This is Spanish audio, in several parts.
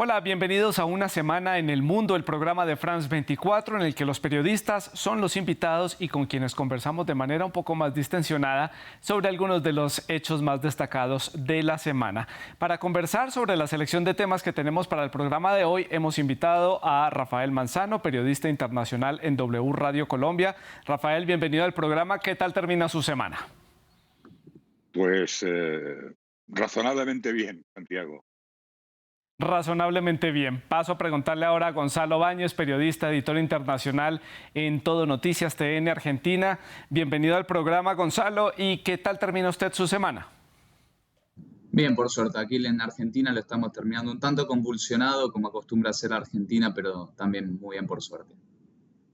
Hola, bienvenidos a Una Semana en el Mundo, el programa de France 24, en el que los periodistas son los invitados y con quienes conversamos de manera un poco más distensionada sobre algunos de los hechos más destacados de la semana. Para conversar sobre la selección de temas que tenemos para el programa de hoy, hemos invitado a Rafael Manzano, periodista internacional en W Radio Colombia. Rafael, bienvenido al programa. ¿Qué tal termina su semana? Pues razonablemente bien, Santiago. Razonablemente bien. Paso a preguntarle ahora a Gonzalo Báñez, periodista, editor internacional en Todo Noticias TN Argentina. Bienvenido al programa, Gonzalo. ¿Y qué tal termina usted su semana? Bien, por suerte, aquí en Argentina lo estamos terminando un tanto convulsionado, como acostumbra ser Argentina, pero también muy bien, por suerte.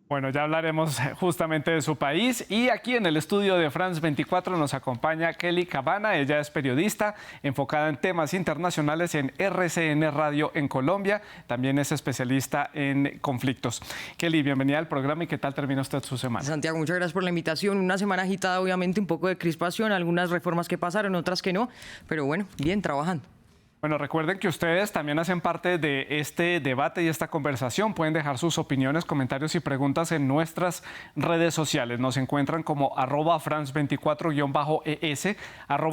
Bueno, ya hablaremos justamente de su país y aquí en el estudio de France 24 nos acompaña Kelly Cabana. Ella es periodista enfocada en temas internacionales en RCN Radio en Colombia. También es especialista en conflictos. Kelly, bienvenida al programa y ¿qué tal termina usted su semana? Santiago, muchas gracias por la invitación. Una semana agitada, obviamente, un poco de crispación, algunas reformas que pasaron, otras que no, pero bueno, bien, trabajando. Bueno, recuerden que ustedes también hacen parte de este debate y esta conversación. Pueden dejar sus opiniones, comentarios y preguntas en nuestras redes sociales. Nos encuentran como @France24_ES,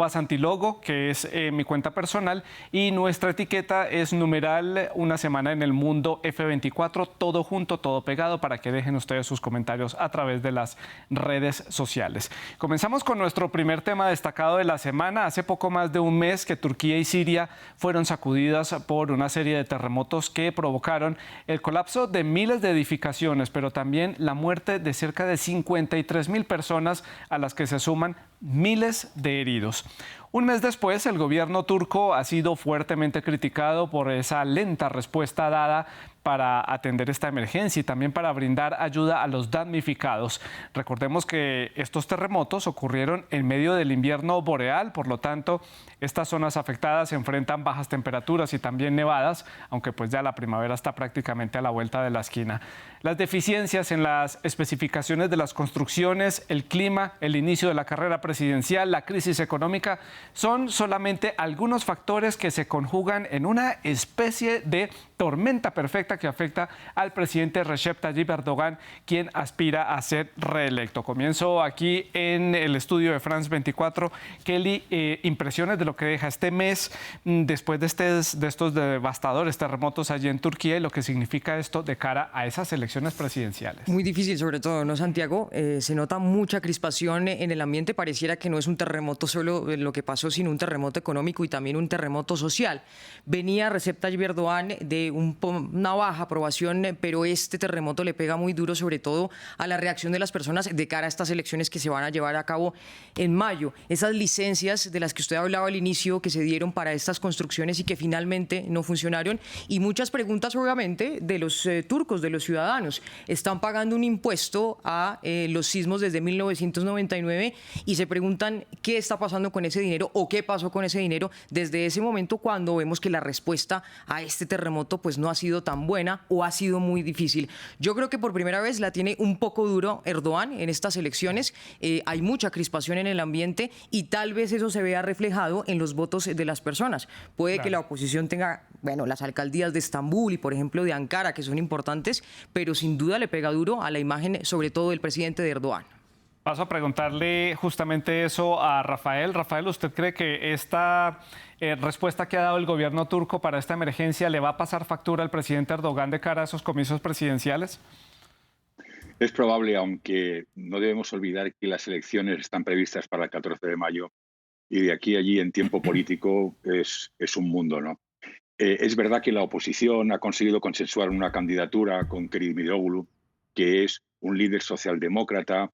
@Santilogo, que es mi cuenta personal, y nuestra etiqueta es numeral Una Semana en el Mundo F24, todo junto, todo pegado, para que dejen ustedes sus comentarios a través de las redes sociales. Comenzamos con nuestro primer tema destacado de la semana. Hace poco más de un mes que Turquía y Siria fueron sacudidas por una serie de terremotos que provocaron el colapso de miles de edificaciones, pero también la muerte de cerca de 53.000 personas, a las que se suman miles de heridos. Un mes después, el gobierno turco ha sido fuertemente criticado por esa lenta respuesta dada para atender esta emergencia y también para brindar ayuda a los damnificados. Recordemos que estos terremotos ocurrieron en medio del invierno boreal, por lo tanto, estas zonas afectadas enfrentan bajas temperaturas y también nevadas, aunque pues ya la primavera está prácticamente a la vuelta de la esquina. Las deficiencias en las especificaciones de las construcciones, el clima, el inicio de la carrera presidencial, la crisis económica, son solamente algunos factores que se conjugan en una especie de tormenta perfecta que afecta al presidente Recep Tayyip Erdogan, quien aspira a ser reelecto. Comienzo aquí en el estudio de France 24. Kelly, impresiones de lo que deja este mes después de estos devastadores terremotos allí en Turquía y lo que significa esto de cara a esas elecciones presidenciales. Muy difícil, sobre todo, ¿no, Santiago? Se nota mucha crispación en el ambiente. Pareciera que no es un terremoto solo lo que pasó, sino un terremoto económico y también un terremoto social. Venía Recep Tayyip Erdogan de una baja aprobación, pero este terremoto le pega muy duro, sobre todo a la reacción de las personas de cara a estas elecciones que se van a llevar a cabo en mayo. Esas licencias de las que usted hablaba al inicio, que se dieron para estas construcciones y que finalmente no funcionaron, y muchas preguntas, obviamente, de los turcos, de los ciudadanos. Están pagando un impuesto a los sismos desde 1999 y se preguntan qué está pasando con ese dinero o qué pasó con ese dinero desde ese momento, cuando vemos que la respuesta a este terremoto pues no ha sido tan buena o ha sido muy difícil. Yo creo que por primera vez la tiene un poco duro Erdogan en estas elecciones. Hay mucha crispación en el ambiente y tal vez eso se vea reflejado en los votos de las personas. Puede que la oposición tenga, bueno, las alcaldías de Estambul y, por ejemplo, de Ankara, que son importantes, pero sin duda le pega duro a la imagen, sobre todo del presidente de Erdogan. Paso a preguntarle justamente eso a Rafael. Rafael, ¿usted cree que esta respuesta que ha dado el gobierno turco para esta emergencia le va a pasar factura al presidente Erdogan de cara a esos comicios presidenciales? Es probable, aunque no debemos olvidar que las elecciones están previstas para el 14 de mayo y de aquí a allí en tiempo político es un mundo, ¿no? Es verdad que la oposición ha conseguido consensuar una candidatura con Kılıçdaroğlu, que es un líder socialdemócrata,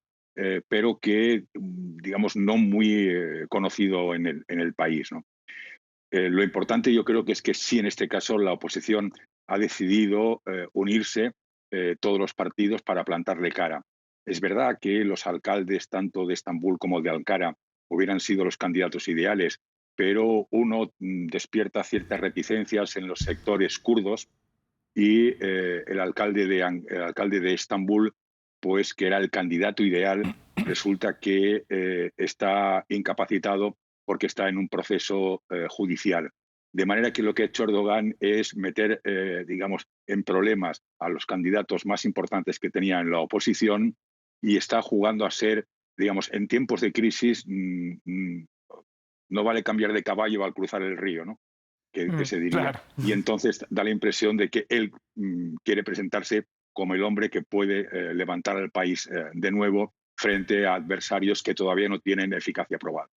pero que, digamos, no muy conocido en el país, ¿no? Lo importante yo creo que es que sí, en este caso, la oposición ha decidido unirse todos los partidos para plantarle cara. Es verdad que los alcaldes tanto de Estambul como de Ankara hubieran sido los candidatos ideales, pero uno despierta ciertas reticencias en los sectores kurdos y el alcalde de Estambul, pues que era el candidato ideal, resulta que está incapacitado porque está en un proceso judicial. De manera que lo que ha hecho Erdogan es meter, digamos, en problemas a los candidatos más importantes que tenía en la oposición y está jugando a ser, digamos, en tiempos de crisis, no vale cambiar de caballo al cruzar el río, ¿no? Que se diría. Claro. Y entonces da la impresión de que él quiere presentarse como el hombre que puede levantar al país de nuevo frente a adversarios que todavía no tienen eficacia probada.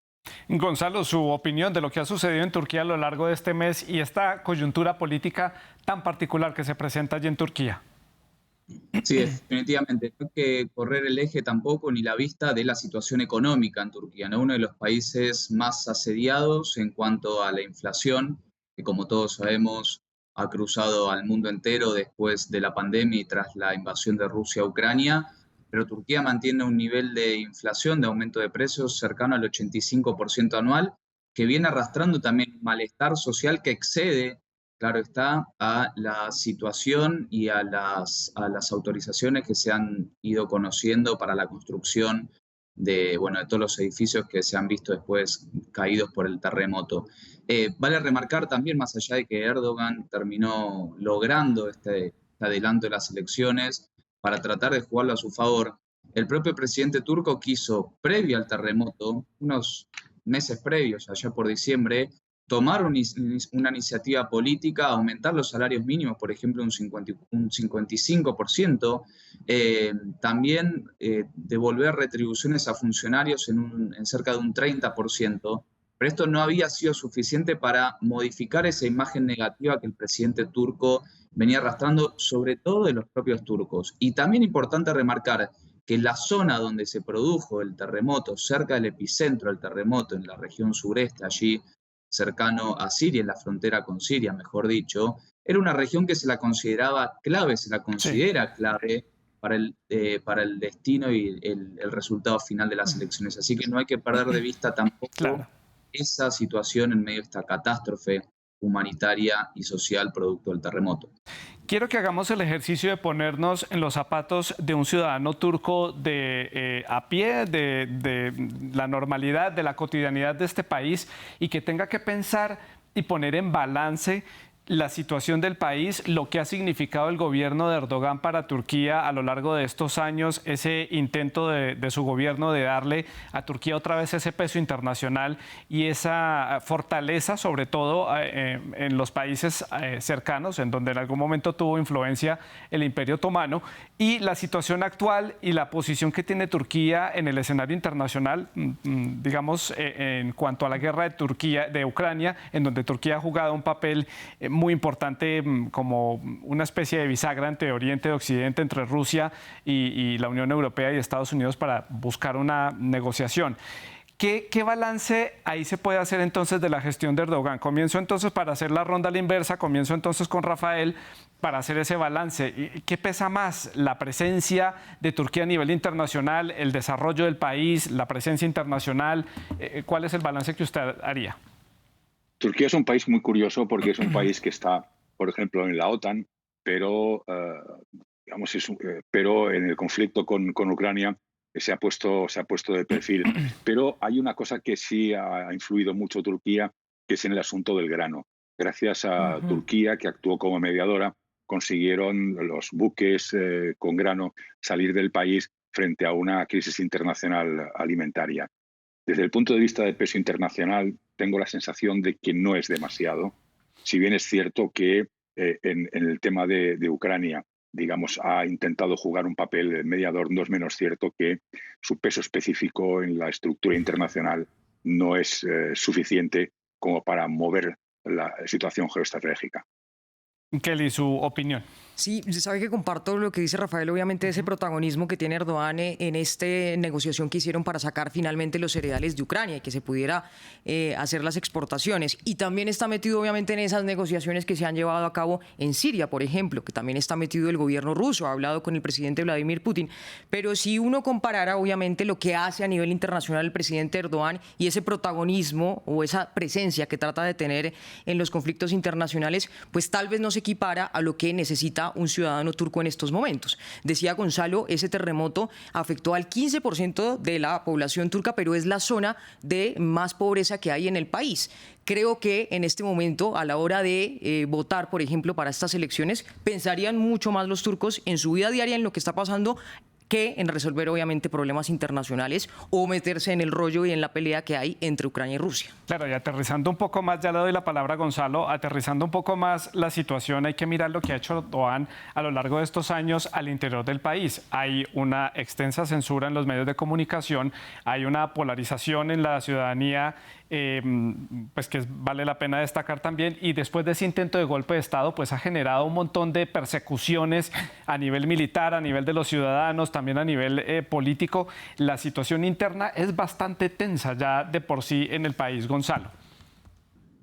Gonzalo, su opinión de lo que ha sucedido en Turquía a lo largo de este mes y esta coyuntura política tan particular que se presenta allí en Turquía. Sí, definitivamente. No hay que correr el eje tampoco ni la vista de la situación económica en Turquía, ¿no? Uno de los países más asediados en cuanto a la inflación, que como todos sabemos ha cruzado al mundo entero después de la pandemia y tras la invasión de Rusia a Ucrania, pero Turquía mantiene un nivel de inflación, de aumento de precios cercano al 85% anual, que viene arrastrando también un malestar social que excede, claro está, a la situación y a las autorizaciones que se han ido conociendo para la construcción de, bueno, de todos los edificios que se han visto después caídos por el terremoto. Vale remarcar también, más allá de que Erdogan terminó logrando este adelanto de las elecciones para tratar de jugarlo a su favor, el propio presidente turco quiso, previo al terremoto, unos meses previos, allá por diciembre, tomar una iniciativa política, aumentar los salarios mínimos, por ejemplo, un 55%, también devolver retribuciones a funcionarios en cerca de un 30%, pero esto no había sido suficiente para modificar esa imagen negativa que el presidente turco venía arrastrando, sobre todo de los propios turcos. Y también importante remarcar que la zona donde se produjo el terremoto, cerca del epicentro del terremoto, en la región sureste, allí cercano a Siria, en la frontera con Siria, mejor dicho, era una región que se la consideraba clave, se la considera clave para el destino y el resultado final de las elecciones. Así que no hay que perder de vista tampoco esa situación en medio de esta catástrofe humanitaria y social producto del terremoto. Quiero que hagamos el ejercicio de ponernos en los zapatos de un ciudadano turco a pie, de la normalidad, de la cotidianidad de este país y que tenga que pensar y poner en balance la situación del país, lo que ha significado el gobierno de Erdogan para Turquía a lo largo de estos años, ese intento de su gobierno de darle a Turquía otra vez ese peso internacional y esa fortaleza, sobre todo en los países cercanos, en donde en algún momento tuvo influencia el Imperio Otomano, y la situación actual y la posición que tiene Turquía en el escenario internacional, digamos, en cuanto a la guerra de Ucrania, en donde Turquía ha jugado un papel muy importante como una especie de bisagra entre Oriente y Occidente, entre Rusia y la Unión Europea y Estados Unidos para buscar una negociación. ¿Qué balance ahí se puede hacer entonces de la gestión de Erdogan? Comienzo entonces para hacer la ronda a la inversa, comienzo entonces con Rafael para hacer ese balance. ¿Qué pesa más? ¿La presencia de Turquía a nivel internacional, el desarrollo del país, la presencia internacional? ¿Cuál es el balance que usted haría? Turquía es un país muy curioso porque es un país que está, por ejemplo, en la OTAN, pero, pero en el conflicto con Ucrania se ha puesto de perfil. Pero hay una cosa que sí ha influido mucho Turquía, que es en el asunto del grano. Gracias a Turquía, que actuó como mediadora, consiguieron los buques con grano salir del país frente a una crisis internacional alimentaria. Desde el punto de vista del peso internacional, tengo la sensación de que no es demasiado, si bien es cierto que en el tema de Ucrania, digamos, ha intentado jugar un papel mediador, no es menos cierto que su peso específico en la estructura internacional no es suficiente como para mover la situación geoestratégica. Kelly, su opinión. Sí, sabe que comparto lo que dice Rafael, obviamente ese protagonismo que tiene Erdogan en esta negociación que hicieron para sacar finalmente los cereales de Ucrania y que se pudiera hacer las exportaciones. Y también está metido obviamente en esas negociaciones que se han llevado a cabo en Siria, por ejemplo, que también está metido el gobierno ruso, ha hablado con el presidente Vladimir Putin. Pero si uno comparara obviamente lo que hace a nivel internacional el presidente Erdogan y ese protagonismo o esa presencia que trata de tener en los conflictos internacionales, pues tal vez no se equipara a lo que necesita un ciudadano turco en estos momentos. Decía Gonzalo, ese terremoto afectó al 15% de la población turca, pero es la zona de más pobreza que hay en el país. Creo que en este momento, a la hora de votar, por ejemplo, para estas elecciones, pensarían mucho más los turcos en su vida diaria, en lo que está pasando, que en resolver obviamente problemas internacionales o meterse en el rollo y en la pelea que hay entre Ucrania y Rusia. Claro, y aterrizando un poco más, ya le doy la palabra a Gonzalo, aterrizando un poco más la situación, hay que mirar lo que ha hecho Erdogan a lo largo de estos años al interior del país. Hay una extensa censura en los medios de comunicación, hay una polarización en la ciudadanía, pues que vale la pena destacar también, y después de ese intento de golpe de Estado, pues ha generado un montón de persecuciones a nivel militar, a nivel de los ciudadanos, también a nivel político. La situación interna es bastante tensa ya de por sí en el país, Gonzalo.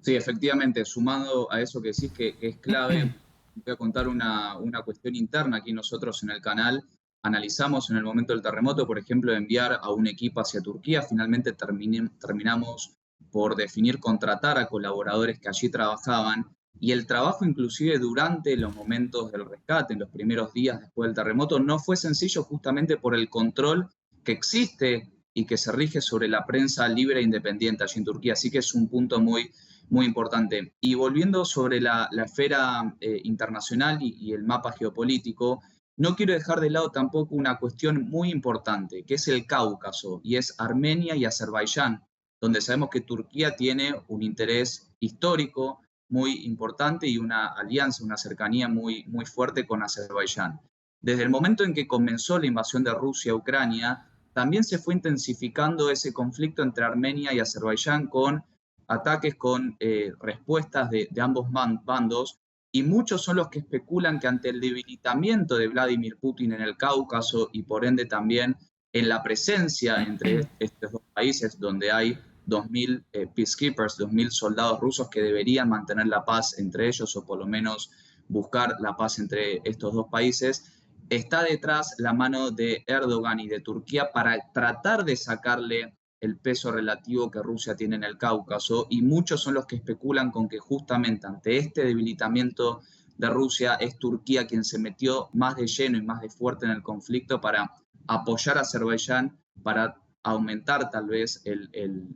Sí, efectivamente, sumando a eso que decís que es clave, voy a contar una cuestión interna. Aquí nosotros en el canal analizamos en el momento del terremoto, por ejemplo, enviar a un equipo hacia Turquía. Finalmente terminamos por definir contratar a colaboradores que allí trabajaban, y el trabajo inclusive durante los momentos del rescate, en los primeros días después del terremoto, no fue sencillo justamente por el control que existe y que se rige sobre la prensa libre e independiente allí en Turquía. Así que es un punto muy importante. Y volviendo sobre la esfera internacional y el mapa geopolítico, no quiero dejar de lado tampoco una cuestión muy importante, que es el Cáucaso, y es Armenia y Azerbaiyán, donde sabemos que Turquía tiene un interés histórico muy importante y una alianza, una cercanía muy fuerte con Azerbaiyán. Desde el momento en que comenzó la invasión de Rusia a Ucrania, también se fue intensificando ese conflicto entre Armenia y Azerbaiyán con ataques, con respuestas de ambos bandos, y muchos son los que especulan que ante el debilitamiento de Vladimir Putin en el Cáucaso y por ende también en la presencia entre estos dos países, donde hay 2.000 peacekeepers, 2.000 soldados rusos que deberían mantener la paz entre ellos, o por lo menos buscar la paz entre estos dos países, está detrás la mano de Erdogan y de Turquía para tratar de sacarle el peso relativo que Rusia tiene en el Cáucaso, y muchos son los que especulan con que justamente ante este debilitamiento de Rusia es Turquía quien se metió más de lleno y más de fuerte en el conflicto para apoyar a Azerbaiyán, para aumentar tal vez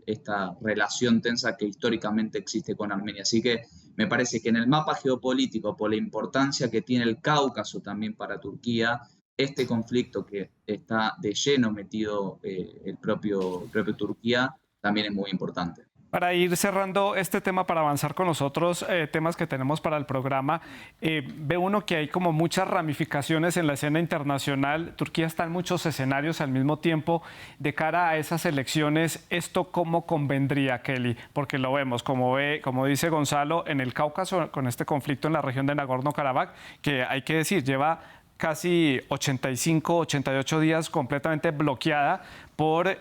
esta relación tensa que históricamente existe con Armenia. Así que me parece que en el mapa geopolítico, por la importancia que tiene el Cáucaso también para Turquía, este conflicto que está de lleno metido el propio Turquía también es muy importante. Para ir cerrando este tema, para avanzar con los otros temas que tenemos para el programa, ve uno que hay como muchas ramificaciones en la escena internacional. Turquía está en muchos escenarios al mismo tiempo. De cara a esas elecciones, ¿esto cómo convendría, Kelly? Porque lo vemos, como dice Gonzalo, en el Cáucaso, con este conflicto en la región de Nagorno-Karabaj, que hay que decir, lleva casi 85, 88 días completamente bloqueada por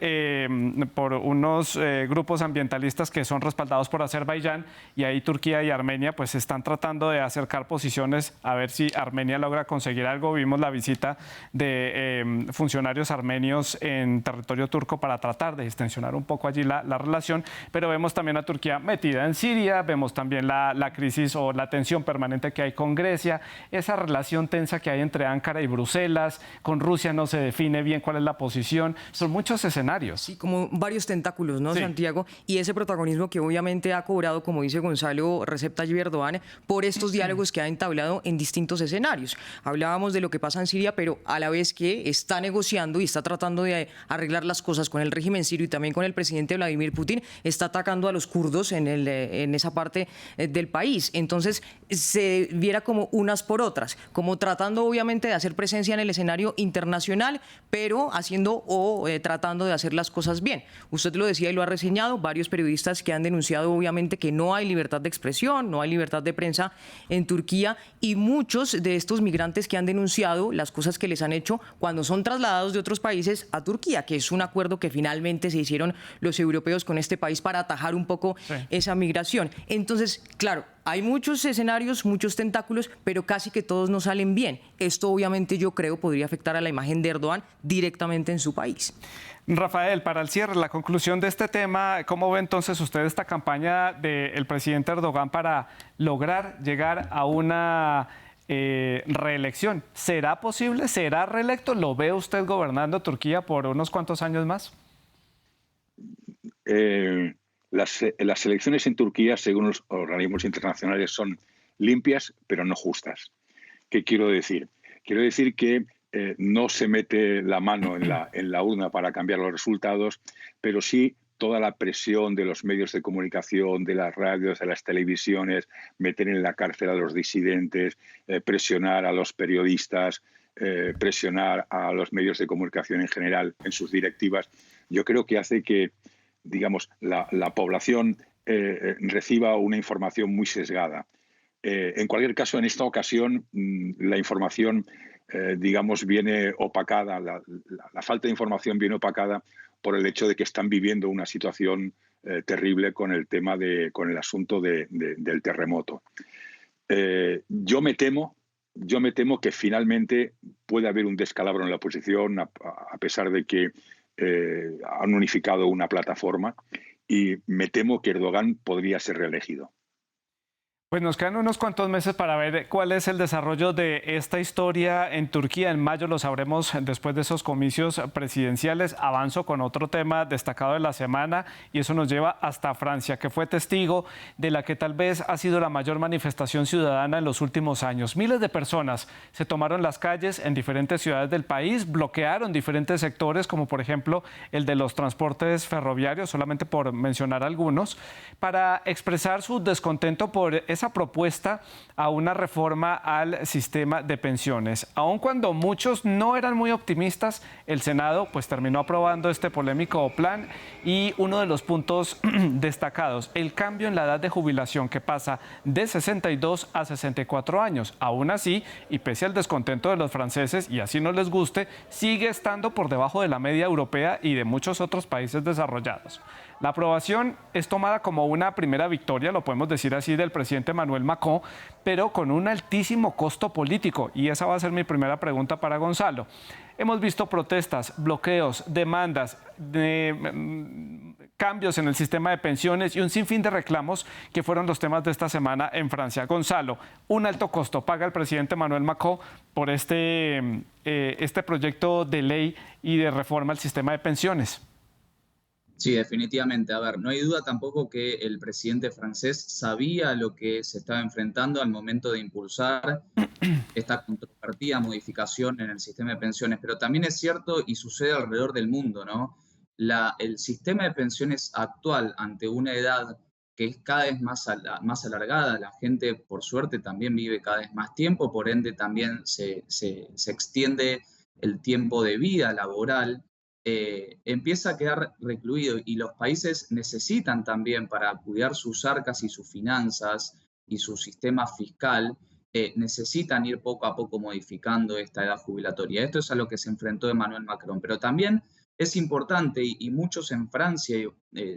unos grupos ambientalistas que son respaldados por Azerbaiyán, y ahí Turquía y Armenia pues están tratando de acercar posiciones a ver si Armenia logra conseguir algo. Vimos la visita de funcionarios armenios en territorio turco para tratar de extensionar un poco allí la relación, pero vemos también a Turquía metida en Siria, vemos también la crisis o la tensión permanente que hay con Grecia, esa relación tensa que hay entre Ankara y Bruselas, con Rusia no se define bien cuál es la posición, son muchos escenarios. Sí, como varios tentáculos, ¿no, sí, Santiago? Y ese protagonismo que obviamente ha cobrado, como dice Gonzalo, Recep Tayyip Erdogan, por estos diálogos que ha entablado en distintos escenarios. Hablábamos de lo que pasa en Siria, pero a la vez que está negociando y está tratando de arreglar las cosas con el régimen sirio y también con el presidente Vladimir Putin, está atacando a los kurdos en esa parte del país. Entonces, se viera como unas por otras, como tratando obviamente de hacer presencia en el escenario internacional, pero haciendo tratando de hacer las cosas bien. Usted lo decía y lo ha reseñado, varios periodistas que han denunciado obviamente que no hay libertad de expresión, no hay libertad de prensa en Turquía, y muchos de estos migrantes que han denunciado las cosas que les han hecho cuando son trasladados de otros países a Turquía, que es un acuerdo que finalmente se hicieron los europeos con este país para atajar un poco esa migración. Entonces, claro, Hay muchos escenarios, muchos tentáculos, pero casi que todos no salen bien. Esto obviamente yo creo podría afectar a la imagen de Erdogan directamente en su país. Rafael, para el cierre, la conclusión de este tema, ¿cómo ve entonces usted esta campaña del presidente Erdogan para lograr llegar a una reelección? ¿Será posible? ¿Será reelecto? ¿Lo ve usted gobernando Turquía por unos cuantos años más? Las elecciones en Turquía, según los organismos internacionales, son limpias, pero no justas. ¿Qué quiero decir? Quiero decir que no se mete la mano en la urna para cambiar los resultados, pero sí toda la presión de los medios de comunicación, de las radios, de las televisiones, meter en la cárcel a los disidentes, presionar a los periodistas, presionar a los medios de comunicación en general en sus directivas. Yo creo que hace que, digamos, la población reciba una información muy sesgada. En cualquier caso, en esta ocasión, la información, digamos, viene opacada, la falta de información viene opacada por el hecho de que están viviendo una situación terrible con el tema con el asunto del terremoto. Yo me temo que finalmente puede haber un descalabro en la oposición, a pesar de que han unificado una plataforma, y me temo que Erdogan podría ser reelegido. Pues nos quedan unos cuantos meses para ver cuál es el desarrollo de esta historia en Turquía. En mayo lo sabremos después de esos comicios presidenciales. Avanzo con otro tema destacado de la semana y eso nos lleva hasta Francia, que fue testigo de la que tal vez ha sido la mayor manifestación ciudadana en los últimos años. Miles de personas se tomaron las calles en diferentes ciudades del país, bloquearon diferentes sectores, como por ejemplo el de los transportes ferroviarios, solamente por mencionar algunos, para expresar su descontento por esa propuesta a una reforma al sistema de pensiones. Aun cuando muchos no eran muy optimistas, el Senado pues terminó aprobando este polémico plan y uno de los puntos destacados, el cambio en la edad de jubilación que pasa de 62 a 64 años. Aún así, y pese al descontento de los franceses, y así no les guste, sigue estando por debajo de la media europea y de muchos otros países desarrollados. La aprobación es tomada como una primera victoria, lo podemos decir así, del presidente Emmanuel Macron, pero con un altísimo costo político. Y esa va a ser mi primera pregunta para Gonzalo. Hemos visto protestas, bloqueos, demandas, cambios en el sistema de pensiones y un sinfín de reclamos que fueron los temas de esta semana en Francia. Gonzalo, un alto costo paga el presidente Emmanuel Macron por este proyecto de ley y de reforma al sistema de pensiones. Sí, definitivamente. A ver, no hay duda tampoco que el presidente francés sabía lo que se estaba enfrentando al momento de impulsar esta controvertida modificación en el sistema de pensiones, pero también es cierto y sucede alrededor del mundo, ¿no? El sistema de pensiones actual, ante una edad que es cada vez más alargada, la gente por suerte también vive cada vez más tiempo, por ende también se extiende el tiempo de vida laboral. Empieza a quedar recluido y los países necesitan también, para cuidar sus arcas y sus finanzas y su sistema fiscal, necesitan ir poco a poco modificando esta edad jubilatoria. Esto es a lo que se enfrentó Emmanuel Macron, pero también es importante, y muchos en Francia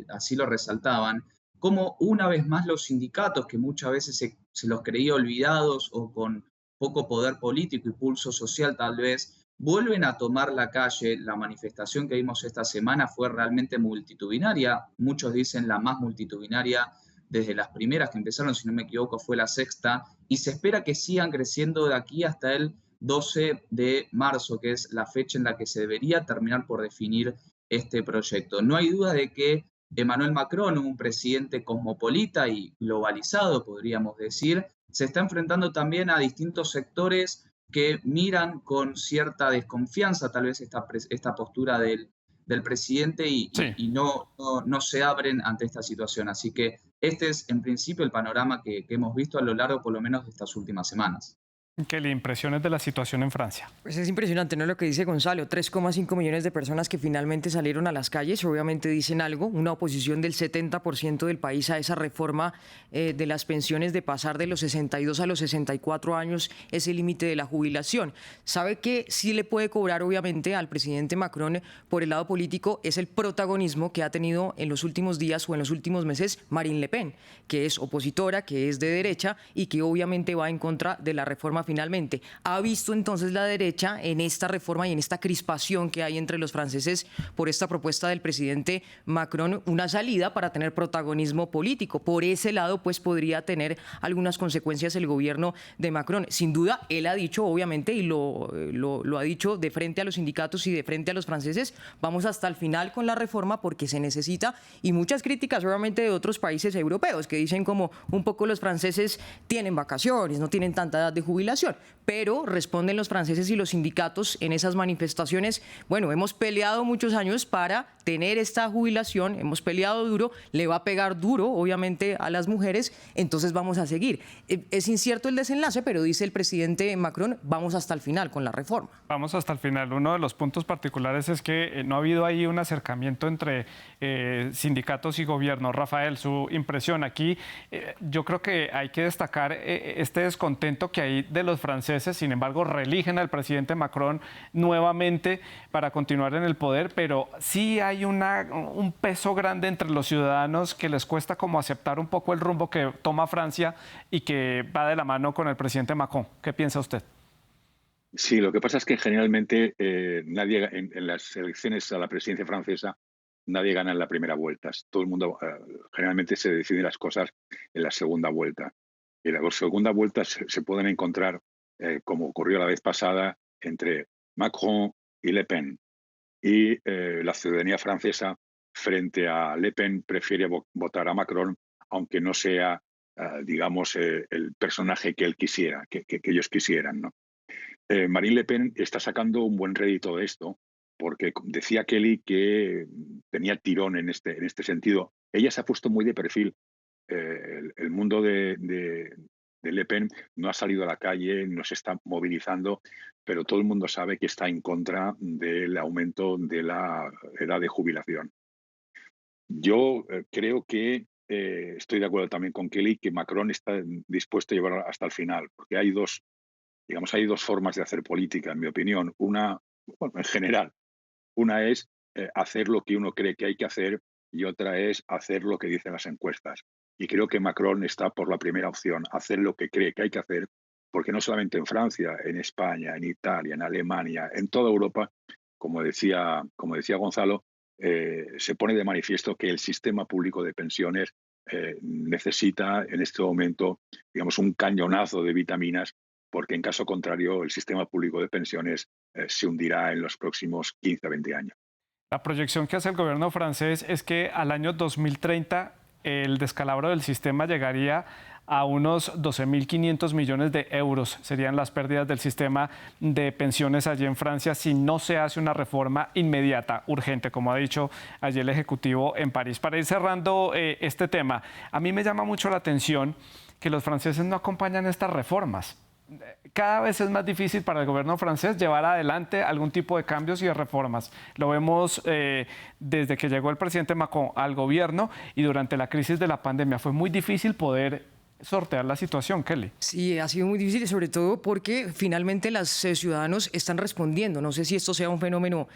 así lo resaltaban, como una vez más los sindicatos, que muchas veces se los creía olvidados o con poco poder político y pulso social tal vez, vuelven a tomar la calle. La manifestación que vimos esta semana fue realmente multitudinaria. Muchos dicen la más multitudinaria desde las primeras que empezaron, si no me equivoco, fue la sexta. Y se espera que sigan creciendo de aquí hasta el 12 de marzo, que es la fecha en la que se debería terminar por definir este proyecto. No hay duda de que Emmanuel Macron, un presidente cosmopolita y globalizado, podríamos decir, se está enfrentando también a distintos sectores que miran con cierta desconfianza tal vez esta postura del presidente y no se abren ante esta situación. Así que este es en principio el panorama que hemos visto a lo largo por lo menos de estas últimas semanas. Kelly, impresiones de la situación en Francia. Pues es impresionante, ¿no? Lo que dice Gonzalo, 3,5 millones de personas que finalmente salieron a las calles, obviamente dicen algo, una oposición del 70% del país a esa reforma de las pensiones de pasar de los 62 a los 64 años, ese límite de la jubilación. ¿Sabe que sí le puede cobrar obviamente al presidente Macron por el lado político? Es el protagonismo que ha tenido en los últimos días o en los últimos meses Marine Le Pen, que es opositora, que es de derecha y que obviamente va en contra de la reforma finalmente. ¿Ha visto entonces la derecha en esta reforma y en esta crispación que hay entre los franceses por esta propuesta del presidente Macron una salida para tener protagonismo político? Por ese lado, pues podría tener algunas consecuencias el gobierno de Macron. Sin duda, él ha dicho, obviamente, y lo ha dicho de frente a los sindicatos y de frente a los franceses, vamos hasta el final con la reforma porque se necesita, y muchas críticas obviamente de otros países europeos que dicen como un poco los franceses tienen vacaciones, no tienen tanta edad de jubilación. Pero responden los franceses y los sindicatos en esas manifestaciones, bueno, hemos peleado muchos años para tener esta jubilación, hemos peleado duro, le va a pegar duro, obviamente, a las mujeres, entonces vamos a seguir. Es incierto el desenlace, pero dice el presidente Macron, vamos hasta el final con la reforma. Vamos hasta el final. Uno de los puntos particulares es que no ha habido ahí un acercamiento entre sindicatos y gobierno. Rafael, su impresión aquí, yo creo que hay que destacar este descontento que hay de los franceses, sin embargo, reeligen al presidente Macron nuevamente para continuar en el poder, pero sí hay un peso grande entre los ciudadanos que les cuesta como aceptar un poco el rumbo que toma Francia y que va de la mano con el presidente Macron. ¿Qué piensa usted? Sí, lo que pasa es que generalmente nadie en las elecciones a la presidencia francesa nadie gana en la primera vuelta. Todo el mundo generalmente se deciden las cosas en la segunda vuelta. Y la segunda vuelta se pueden encontrar, como ocurrió la vez pasada, entre Macron y Le Pen. Y la ciudadanía francesa, frente a Le Pen, prefiere votar a Macron, aunque no sea, digamos, el personaje que él quisiera, que ellos quisieran, ¿no? Marine Le Pen está sacando un buen rédito de esto, porque decía Kelly que tenía tirón en este sentido. Ella se ha puesto muy de perfil. El mundo de Le Pen no ha salido a la calle, no se está movilizando, pero todo el mundo sabe que está en contra del aumento de la edad de jubilación. Yo creo que estoy de acuerdo también con Kelly, que Macron está dispuesto a llevarlo hasta el final, porque hay dos formas de hacer política, en mi opinión. Una, bueno, en general, una es hacer lo que uno cree que hay que hacer y otra es hacer lo que dicen las encuestas. Y creo que Macron está por la primera opción, hacer lo que cree que hay que hacer, porque no solamente en Francia, en España, en Italia, en Alemania, en toda Europa, como decía Gonzalo, se pone de manifiesto que el sistema público de pensiones necesita en este momento, digamos, un cañonazo de vitaminas, porque en caso contrario el sistema público de pensiones se hundirá en los próximos 15 a 20 años. La proyección que hace el gobierno francés es que al año 2030 el descalabro del sistema llegaría a unos 12.500 millones de euros. Serían las pérdidas del sistema de pensiones allí en Francia si no se hace una reforma inmediata, urgente, como ha dicho ayer el Ejecutivo en París. Para ir cerrando este tema, a mí me llama mucho la atención que los franceses no acompañan estas reformas. Cada vez es más difícil para el gobierno francés llevar adelante algún tipo de cambios y de reformas. Lo vemos desde que llegó el presidente Macron al gobierno y durante la crisis de la pandemia. Fue muy difícil poder sortear la situación, Kelly. Sí, ha sido muy difícil, sobre todo porque finalmente los ciudadanos están respondiendo. No sé si esto sea un fenómeno,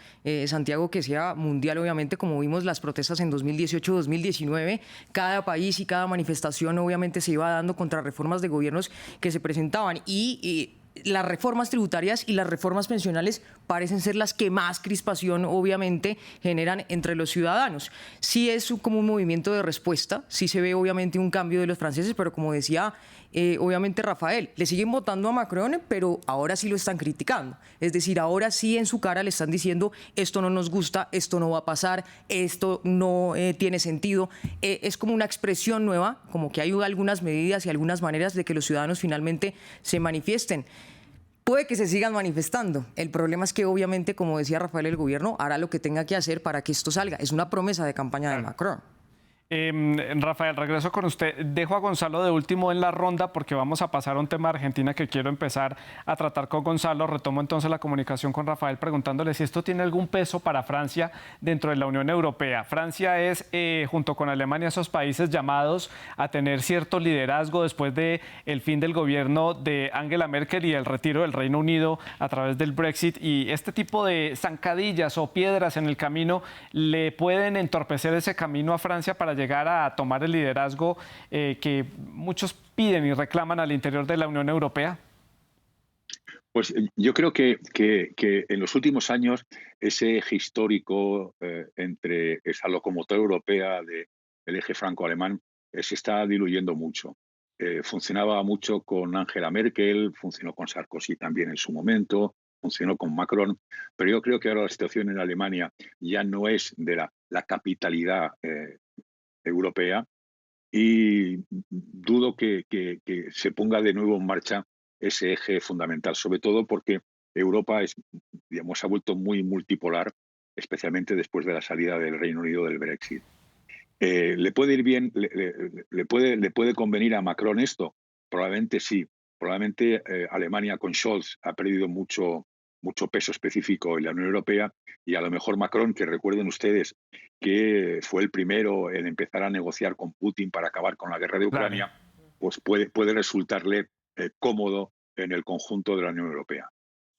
Santiago, que sea mundial, obviamente, como vimos las protestas en 2018-2019. Cada país y cada manifestación, obviamente, se iba dando contra reformas de gobiernos que se presentaban y las reformas tributarias y las reformas pensionales parecen ser las que más crispación, obviamente, generan entre los ciudadanos. Sí es como un movimiento de respuesta, sí se ve, obviamente, un cambio de los franceses, pero como decía, obviamente, Rafael, le siguen votando a Macron, pero ahora sí lo están criticando. Es decir, ahora sí en su cara le están diciendo, esto no nos gusta, esto no va a pasar, esto no tiene sentido. Es como una expresión nueva, como que hay algunas medidas y algunas maneras de que los ciudadanos finalmente se manifiesten. Puede que se sigan manifestando. El problema es que, obviamente, como decía Rafael, el gobierno hará lo que tenga que hacer para que esto salga. Es una promesa de campaña de Macron. Rafael, regreso con usted. Dejo a Gonzalo de último en la ronda porque vamos a pasar a un tema de Argentina que quiero empezar a tratar con Gonzalo. Retomo entonces la comunicación con Rafael preguntándole si esto tiene algún peso para Francia dentro de la Unión Europea. Francia es, junto con Alemania, esos países llamados a tener cierto liderazgo después de el fin del gobierno de Angela Merkel y el retiro del Reino Unido a través del Brexit. Y este tipo de zancadillas o piedras en el camino le pueden entorpecer ese camino a Francia para llegar a tomar el liderazgo que muchos piden y reclaman al interior de la Unión Europea? Pues yo creo que en los últimos años ese eje histórico entre esa locomotora europea del eje franco-alemán se está diluyendo mucho. Funcionaba mucho con Angela Merkel, funcionó con Sarkozy también en su momento, funcionó con Macron, pero yo creo que ahora la situación en Alemania ya no es de la capitalidad europea y dudo que se ponga de nuevo en marcha ese eje fundamental, sobre todo porque Europa se ha vuelto muy multipolar, especialmente después de la salida del Reino Unido del Brexit. ¿Le puede ir bien, le puede convenir a Macron esto? Probablemente sí. Probablemente Alemania con Scholz ha perdido mucho peso específico en la Unión Europea y a lo mejor Macron, que recuerden ustedes que fue el primero en empezar a negociar con Putin para acabar con la guerra de Ucrania, claro, pues puede resultarle cómodo en el conjunto de la Unión Europea.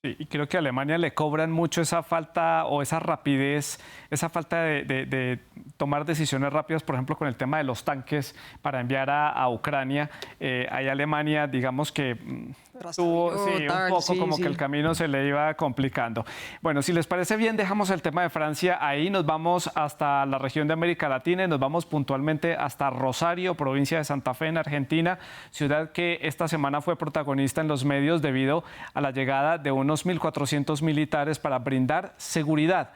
Sí, y creo que a Alemania le cobran mucho esa falta o esa rapidez, esa falta de tomar decisiones rápidas, por ejemplo, con el tema de los tanques para enviar a Ucrania. Ahí Alemania, digamos que tuvo un poco como que el camino se le iba complicando. Bueno, si les parece bien, dejamos el tema de Francia ahí, nos vamos hasta la región de América Latina y nos vamos puntualmente hasta Rosario, provincia de Santa Fe, en Argentina, ciudad que esta semana fue protagonista en los medios debido a la llegada de unos 1.400 militares para brindar seguridad.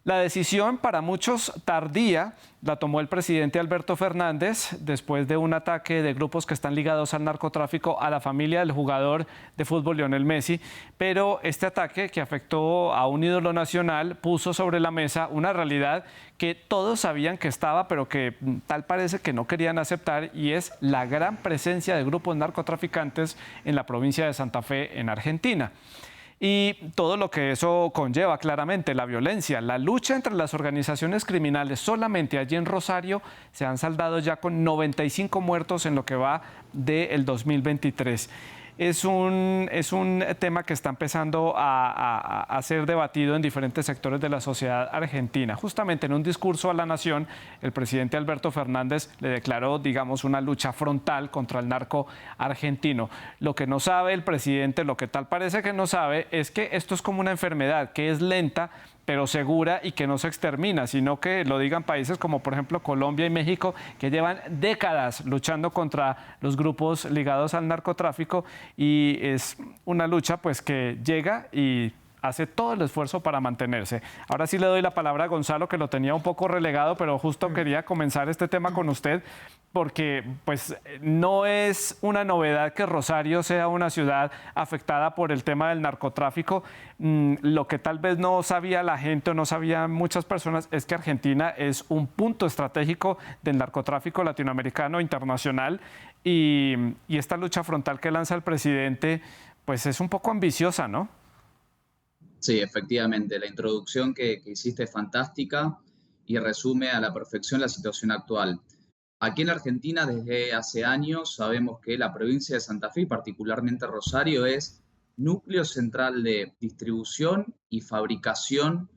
La decisión, para muchos tardía, la tomó el presidente Alberto Fernández después de un ataque de grupos que están ligados al narcotráfico a la familia del jugador de fútbol Lionel Messi. Pero este ataque, que afectó a un ídolo nacional, puso sobre la mesa una realidad que todos sabían que estaba, pero que tal parece que no querían aceptar, y es la gran presencia de grupos narcotraficantes en la provincia de Santa Fe, en Argentina. Y todo lo que eso conlleva, claramente, la violencia, la lucha entre las organizaciones criminales. Solamente allí en Rosario se han saldado ya con 95 muertos en lo que va del 2023. Es un tema que está empezando a ser debatido en diferentes sectores de la sociedad argentina. Justamente en un discurso a la nación, el presidente Alberto Fernández le declaró, digamos, una lucha frontal contra el narco argentino. Lo que no sabe el presidente, lo que tal parece que no sabe, es que esto es como una enfermedad que es lenta, pero segura y que no se extermina, sino que lo digan países como por ejemplo Colombia y México, que llevan décadas luchando contra los grupos ligados al narcotráfico, y es una lucha pues que llega y hace todo el esfuerzo para mantenerse. Ahora sí le doy la palabra a Gonzalo, que lo tenía un poco relegado, pero justo quería comenzar este tema con usted, porque pues no es una novedad que Rosario sea una ciudad afectada por el tema del narcotráfico. Lo que tal vez no sabía la gente o no sabían muchas personas es que Argentina es un punto estratégico del narcotráfico latinoamericano internacional, y esta lucha frontal que lanza el presidente pues es un poco ambiciosa, ¿no? Sí, efectivamente, la introducción que hiciste es fantástica y resume a la perfección la situación actual. Aquí en la Argentina, desde hace años, sabemos que la provincia de Santa Fe, y particularmente Rosario, es núcleo central de distribución y fabricación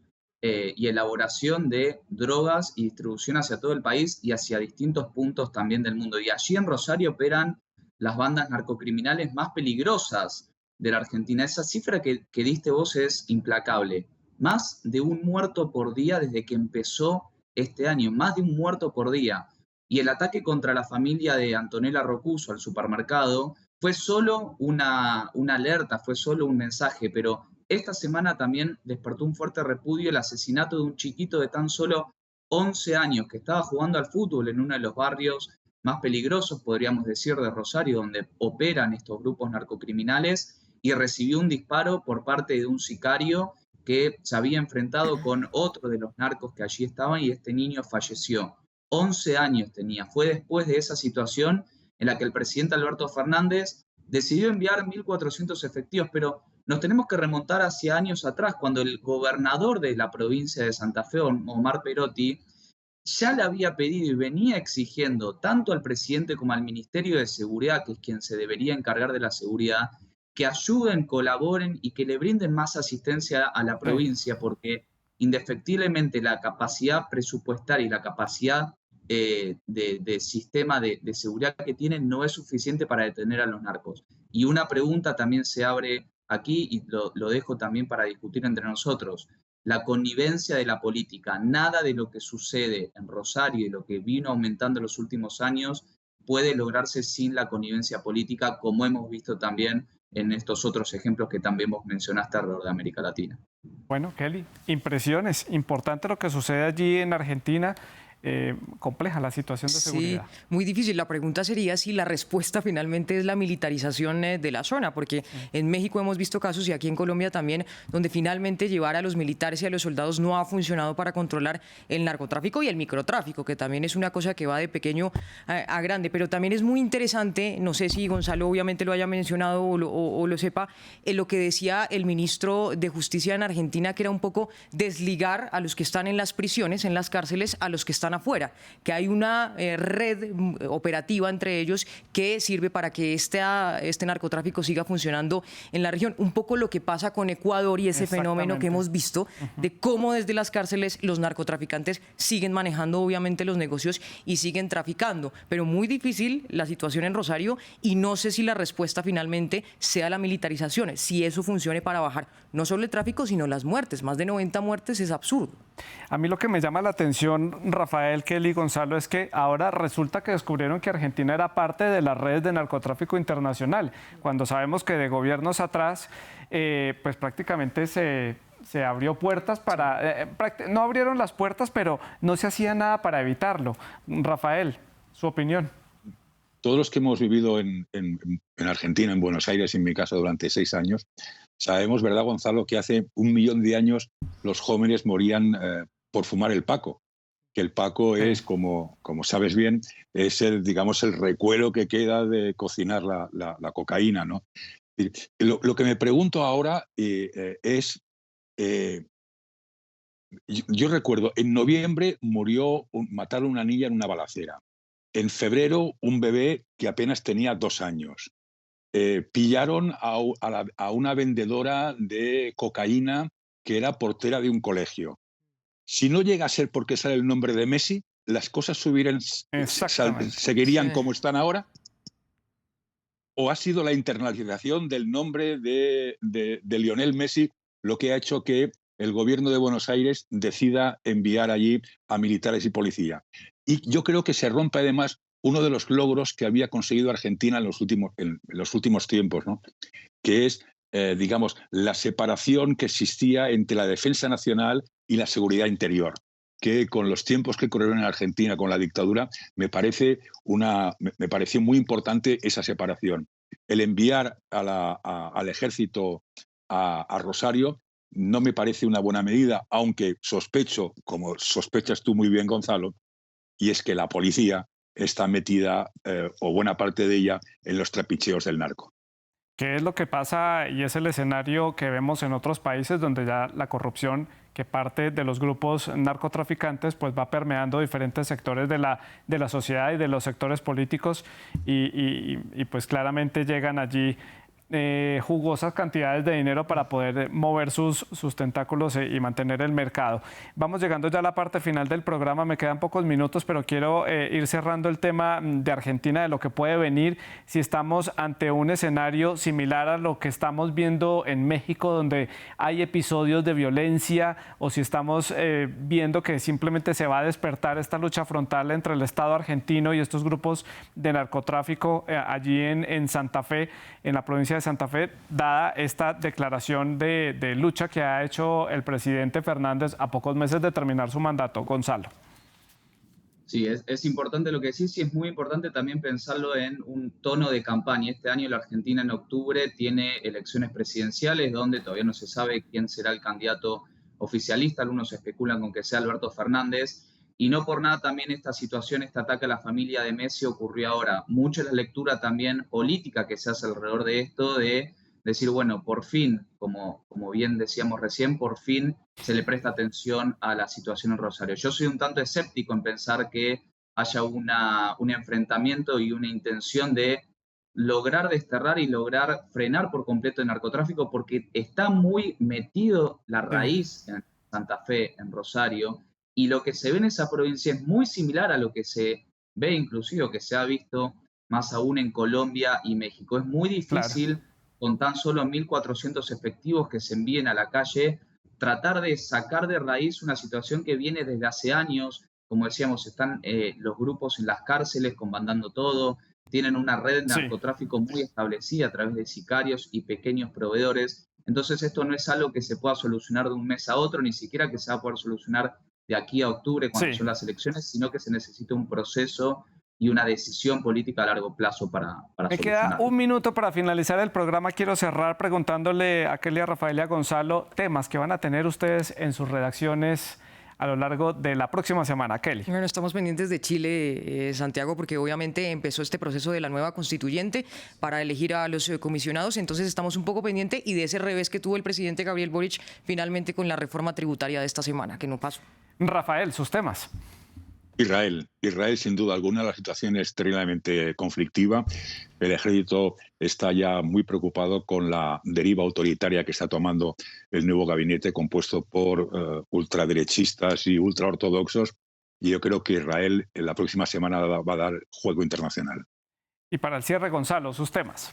y elaboración de drogas y distribución hacia todo el país y hacia distintos puntos también del mundo. Y allí en Rosario operan las bandas narcocriminales más peligrosas de la Argentina. Esa cifra que diste vos es implacable. Más de un muerto por día desde que empezó este año, más de un muerto por día. Y el ataque contra la familia de Antonella Rocuso al supermercado fue solo una alerta, fue solo un mensaje, pero esta semana también despertó un fuerte repudio el asesinato de un chiquito de tan solo 11 años que estaba jugando al fútbol en uno de los barrios más peligrosos, podríamos decir, de Rosario, donde operan estos grupos narcocriminales, y recibió un disparo por parte de un sicario que se había enfrentado con otro de los narcos que allí estaban, y este niño falleció. 11 años tenía. Fue después de esa situación en la que el presidente Alberto Fernández decidió enviar 1.400 efectivos, pero nos tenemos que remontar hacia años atrás, cuando el gobernador de la provincia de Santa Fe, Omar Perotti, ya le había pedido y venía exigiendo tanto al presidente como al Ministerio de Seguridad, que es quien se debería encargar de la seguridad, que ayuden, colaboren y que le brinden más asistencia a la provincia, porque indefectiblemente la capacidad presupuestaria y la capacidad de sistema de seguridad que tienen no es suficiente para detener a los narcos. Y una pregunta también se abre aquí, y lo dejo también para discutir entre nosotros: la connivencia de la política. Nada de lo que sucede en Rosario y lo que vino aumentando en los últimos años puede lograrse sin la connivencia política, como hemos visto también en estos otros ejemplos que también vos mencionaste alrededor de América Latina. Bueno, Kelly, impresiones. Importante lo que sucede allí en Argentina. Compleja la situación de seguridad. Sí, muy difícil. La pregunta sería si la respuesta finalmente es la militarización de la zona, porque en México hemos visto casos, y aquí en Colombia también, donde finalmente llevar a los militares y a los soldados no ha funcionado para controlar el narcotráfico y el microtráfico, que también es una cosa que va de pequeño a grande. Pero también es muy interesante, no sé si Gonzalo obviamente lo haya mencionado o lo sepa, lo que decía el ministro de Justicia en Argentina, que era un poco desligar a los que están en las prisiones, en las cárceles, a los que están afuera, que hay una red operativa entre ellos que sirve para que este narcotráfico siga funcionando en la región. Un poco lo que pasa con Ecuador y ese fenómeno que hemos visto de cómo desde las cárceles los narcotraficantes siguen manejando obviamente los negocios y siguen traficando. Pero muy difícil la situación en Rosario, y no sé si la respuesta finalmente sea la militarización, si eso funcione para bajar no solo el tráfico, sino las muertes. Más de 90 muertes es absurdo. A mí lo que me llama la atención, Rafael, Kelly, Gonzalo, es que ahora resulta que descubrieron que Argentina era parte de las redes de narcotráfico internacional, cuando sabemos que de gobiernos atrás, pues prácticamente se abrió puertas para... no abrieron las puertas, pero no se hacía nada para evitarlo. Rafael, su opinión. Todos los que hemos vivido en Argentina, en Buenos Aires, en mi caso, durante 6 años, sabemos, ¿verdad, Gonzalo?, que hace 1 millón de años los jóvenes morían por fumar el paco. Que el paco es, como sabes bien, es digamos, el recuero que queda de cocinar la cocaína, ¿no? Lo que me pregunto ahora es... yo recuerdo, en noviembre mataron a una niña en una balacera. En febrero, un bebé que apenas tenía 2 años. Pillaron a una vendedora de cocaína que era portera de un colegio. Si no llega a ser porque sale el nombre de Messi, las cosas seguirían como están ahora. ¿O ha sido la internacionalización del nombre de Lionel Messi lo que ha hecho que el gobierno de Buenos Aires decida enviar allí a militares y policía? Y yo creo que se rompe además uno de los logros que había conseguido Argentina en los últimos tiempos, ¿no? Que es, digamos, la separación que existía entre la defensa nacional y la seguridad interior, que con los tiempos que corrieron en Argentina con la dictadura me pareció muy importante esa separación. El enviar al ejército a Rosario no me parece una buena medida, aunque sospecho, como sospechas tú muy bien, Gonzalo, y es que la policía está metida, o buena parte de ella, en los trapicheos del narco. ¿Qué es lo que pasa y es el escenario que vemos en otros países donde ya la corrupción que parte de los grupos narcotraficantes pues va permeando diferentes sectores de la sociedad y de los sectores políticos y pues claramente llegan allí jugosas cantidades de dinero para poder mover sus tentáculos y mantener el mercado. Vamos llegando ya a la parte final del programa, me quedan pocos minutos, pero quiero ir cerrando el tema de Argentina, de lo que puede venir, si estamos ante un escenario similar a lo que estamos viendo en México, donde hay episodios de violencia, o si estamos viendo que simplemente se va a despertar esta lucha frontal entre el Estado argentino y estos grupos de narcotráfico allí en Santa Fe, en la provincia de Santa Fe, dada esta declaración de lucha que ha hecho el presidente Fernández a pocos meses de terminar su mandato. Gonzalo. Sí, es importante lo que decís, y es muy importante también pensarlo en un tono de campaña. Este año la Argentina en octubre tiene elecciones presidenciales donde todavía no se sabe quién será el candidato oficialista. Algunos especulan con que sea Alberto Fernández. Y no por nada también esta situación, este ataque a la familia de Messi ocurrió ahora. Mucha es la lectura también política que se hace alrededor de esto, de decir, bueno, por fin, como bien decíamos recién, por fin se le presta atención a la situación en Rosario. Yo soy un tanto escéptico en pensar que haya un enfrentamiento y una intención de lograr desterrar y lograr frenar por completo el narcotráfico, porque está muy metido la raíz en Santa Fe, en Rosario, y lo que se ve en esa provincia es muy similar a lo que se ve inclusive, o que se ha visto más aún en Colombia y México. Es muy difícil, con tan solo 1.400 efectivos que se envíen a la calle, tratar de sacar de raíz una situación que viene desde hace años. Como decíamos, están los grupos en las cárceles comandando todo, tienen una red de narcotráfico muy establecida a través de sicarios y pequeños proveedores. Entonces esto no es algo que se pueda solucionar de un mes a otro, ni siquiera que se va a poder solucionar de aquí a octubre cuando son las elecciones, sino que se necesita un proceso y una decisión política a largo plazo para Me queda un minuto para finalizar el programa. Quiero cerrar preguntándole a Kelly, a Rafael y a Gonzalo temas que van a tener ustedes en sus redacciones a lo largo de la próxima semana. Kelly. Bueno, estamos pendientes de Chile, Santiago, porque obviamente empezó este proceso de la nueva constituyente para elegir a los comisionados, entonces estamos un poco pendientes y de ese revés que tuvo el presidente Gabriel Boric finalmente con la reforma tributaria de esta semana, que no pasó. Rafael, sus temas. Israel, sin duda alguna, la situación es terriblemente conflictiva. El ejército está ya muy preocupado con la deriva autoritaria que está tomando el nuevo gabinete compuesto por ultraderechistas y ultraortodoxos. Y yo creo que Israel en la próxima semana va a dar juego internacional. Y para el cierre, Gonzalo, sus temas.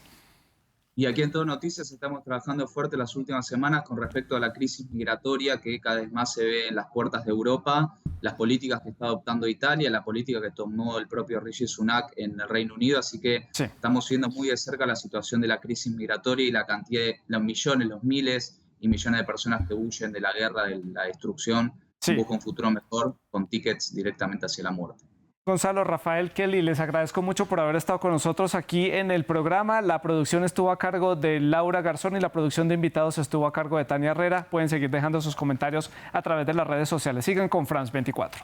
Y aquí en Todo Noticias estamos trabajando fuerte las últimas semanas con respecto a la crisis migratoria que cada vez más se ve en las puertas de Europa, las políticas que está adoptando Italia, la política que tomó el propio Rishi Sunak en el Reino Unido. Así que estamos viendo muy de cerca la situación de la crisis migratoria y la cantidad de los millones, los miles y millones de personas que huyen de la guerra, de la destrucción, buscan un futuro mejor con tickets directamente hacia la muerte. Gonzalo, Rafael, Kelly, les agradezco mucho por haber estado con nosotros aquí en el programa. La producción estuvo a cargo de Laura Garzón y la producción de invitados estuvo a cargo de Tania Herrera. Pueden seguir dejando sus comentarios a través de las redes sociales. Sigan con France 24.